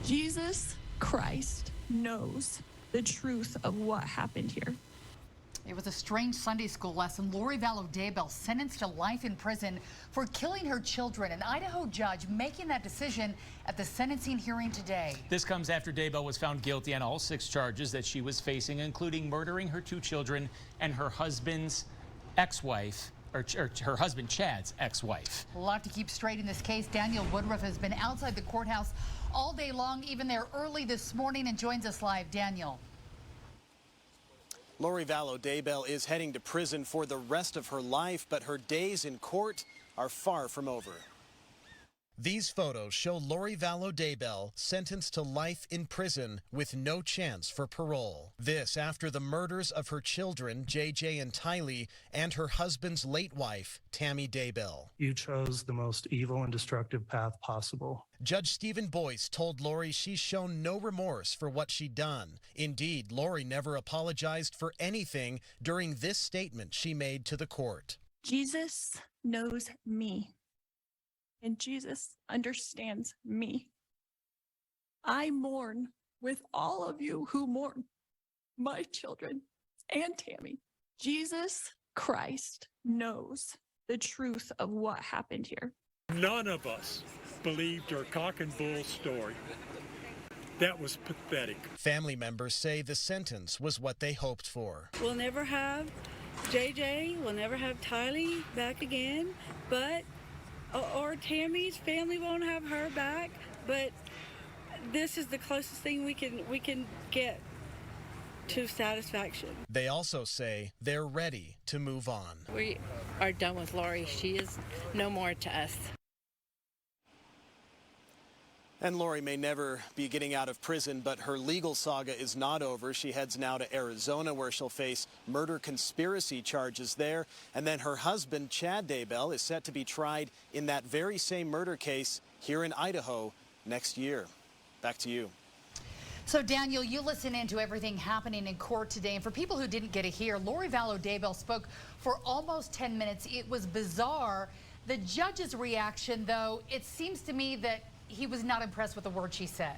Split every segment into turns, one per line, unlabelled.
Jesus Christ knows the truth of what happened here.
It was a strange Sunday school lesson. Vallow Daybell sentenced to life in prison for killing her children. An Idaho judge making that decision at the sentencing hearing today.
This comes after Daybell was found guilty on all 6 charges that she was facing, including murdering her 2 children and her husband's ex-wife, or her husband Chad's ex-wife.
A lot to keep straight in this case. Daniel Woodruff has been outside the courthouse all day long, even there early this morning, and joins us live. Daniel.
Vallow Daybell is heading to prison for the rest of her life, but her days in court are far from over. These photos show Vallow Daybell sentenced to life in prison with no chance for parole. This after the murders of her children, JJ and Tylee, and her husband's late wife, Tammy Daybell.
You chose the most evil and destructive path possible.
Judge Steven Boyce told Lori she's shown no remorse for what she'd done. Indeed, Lori never apologized for anything during this statement she made to the court.
Jesus knows me, and Jesus understands me. I mourn with all of you who mourn my children and Tammy. Jesus Christ knows the truth of what happened here.
None of us believed her cock and bull story. That was pathetic.
Family members say the sentence was what they hoped for.
We'll never have JJ, we'll never have Tylee back again, or Tammy's family won't have her back, but this is the closest thing we can get to satisfaction.
They also say they're ready to move on.
We are done with Lori. She is no more to us.
And Lori may never be getting out of prison, but her legal saga is not over. She heads now to Arizona, where she'll face murder conspiracy charges there. And then her husband, Chad Daybell, is set to be tried in that very same murder case here in Idaho next year. Back to you.
So, Daniel, you listen into everything happening in court today. And for people who didn't get to hear, Vallow Daybell spoke for almost 10 minutes. It was bizarre. The judge's reaction, though, it seems to me that he was not impressed with the words she said.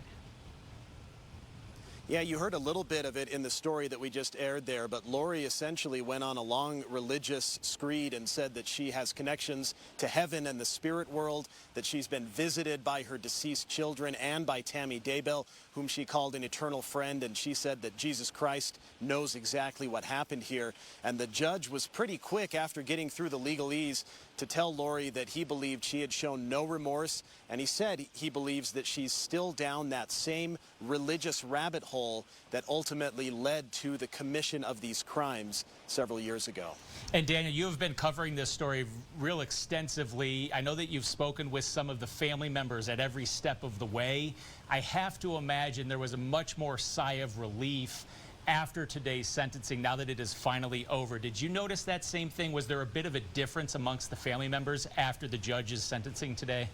Yeah, you heard a little bit of it in the story that we just aired there, but Lori essentially went on a long religious screed and said that she has connections to heaven and the spirit world, that she's been visited by her deceased children and by Tammy Daybell, whom she called an eternal friend, and she said that Jesus Christ knows exactly what happened here. And the judge was pretty quick after getting through the legalese to tell Lori that he believed she had shown no remorse, and he said he believes that she's still down that same religious rabbit hole that ultimately led to the commission of these crimes several years ago.
And Daniel, you have been covering this story real extensively. I know that you've spoken with some of the family members at every step of the way. I have to imagine there was a much more sigh of relief after today's sentencing, now that it is finally over. Did you notice that same thing? Was there a bit of a difference amongst the family members after the judge's sentencing today?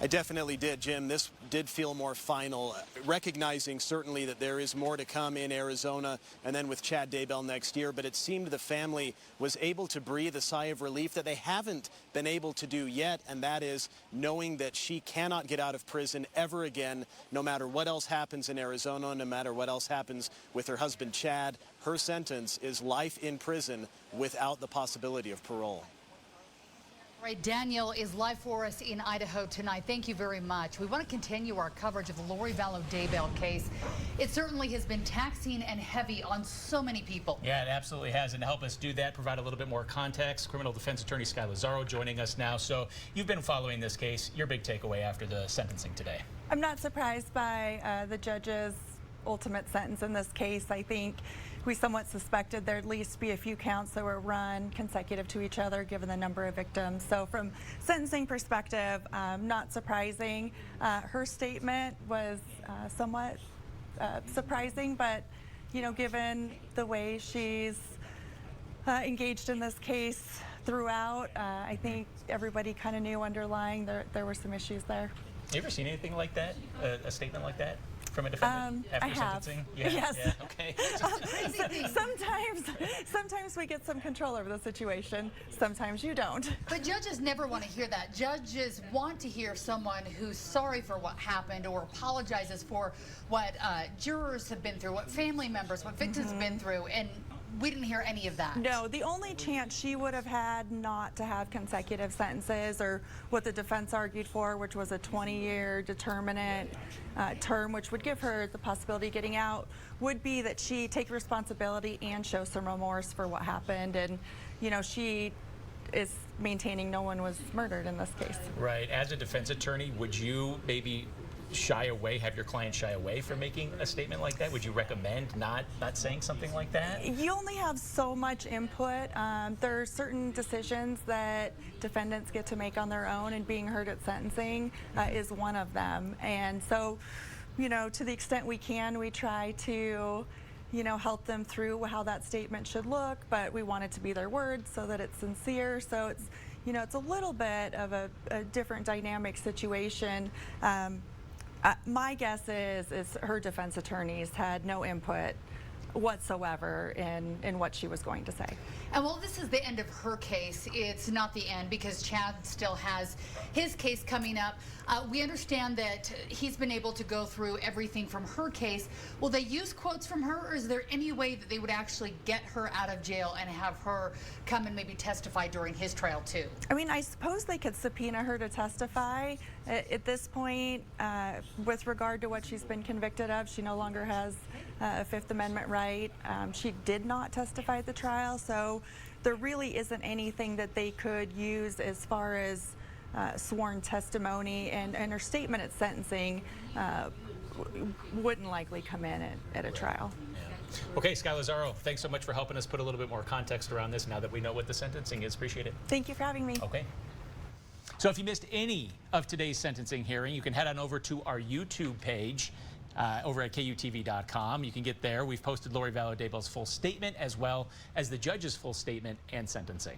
I definitely did, Jim. This did feel more final, recognizing certainly that there is more to come in Arizona and then with Chad Daybell next year. But it seemed the family was able to breathe a sigh of relief that they haven't been able to do yet, and that is knowing that she cannot get out of prison ever again, no matter what else happens in Arizona, no matter what else happens with her husband, Chad. Her sentence is life in prison without the possibility of parole.
All right, Daniel is live for us in Idaho tonight. Thank you very much. We want to continue our coverage of the Vallow Daybell case. It certainly has been taxing and heavy on so many people.
Yeah, it absolutely has. And to help us do that, provide a little bit more context, criminal defense attorney Sky Lazaro joining us now. So you've been following this case. Your big takeaway after the sentencing today?
I'm not surprised by the judge's ultimate sentence in this case. I think we somewhat suspected there'd at least be a few counts that were run consecutive to each other given the number of victims. So from sentencing perspective, not surprising. Her statement was somewhat surprising, but you know, given the way she's engaged in this case throughout, I think everybody kind of knew underlying there were some issues there.
You ever seen anything like that, a statement like that? from a defendant after
I have.
sentencing?
Yes.
Yeah, okay.
Sometimes we get some control over the situation. Sometimes you don't.
But judges never want to hear that. Judges want to hear someone who's sorry for what happened or apologizes for what jurors have been through, what family members, what victims have been through, and we didn't hear any of that.
No, the only chance she would have had not to have consecutive sentences, or what the defense argued for, which was a 20-year determinate term, which would give her the possibility of getting out, would be that she take responsibility and show some remorse for what happened. And, you know, she is maintaining no one was murdered in this case.
Right. As a defense attorney, would you maybe shy away, have your client shy away from making a statement like that? Would you recommend not saying something like that?
You only have so much input. There are certain decisions that defendants get to make on their own, and being heard at sentencing is one of them. And so, you know, to the extent we can, we try to, you know, help them through how that statement should look, but we want it to be their words so that it's sincere. So it's, you know, it's a little bit of a different dynamic situation. My guess is her defense attorneys had no input whatsoever in what she was going to say.
And while this is the end of her case, it's not the end, because Chad still has his case coming up. We understand that he's been able to go through everything from her case. Will they use quotes from her, or is there any way that they would actually get her out of jail and have her come and maybe testify during his trial too?
I mean, I suppose they could subpoena her to testify. At this point, with regard to what she's been convicted of, she no longer has a Fifth Amendment right. She did not testify at the trial, so there really isn't anything that they could use as far as sworn testimony, and her statement at sentencing wouldn't likely come in at a trial.
Okay, Sky Lazaro, thanks so much for helping us put a little bit more context around this now that we know what the sentencing is. Appreciate it.
Thank you for having me.
Okay. So if you missed any of today's sentencing hearing, you can head on over to our YouTube page over at KUTV.com. You can get there. We've posted Lori Vallow Daybell's full statement, as well as the judge's full statement and sentencing.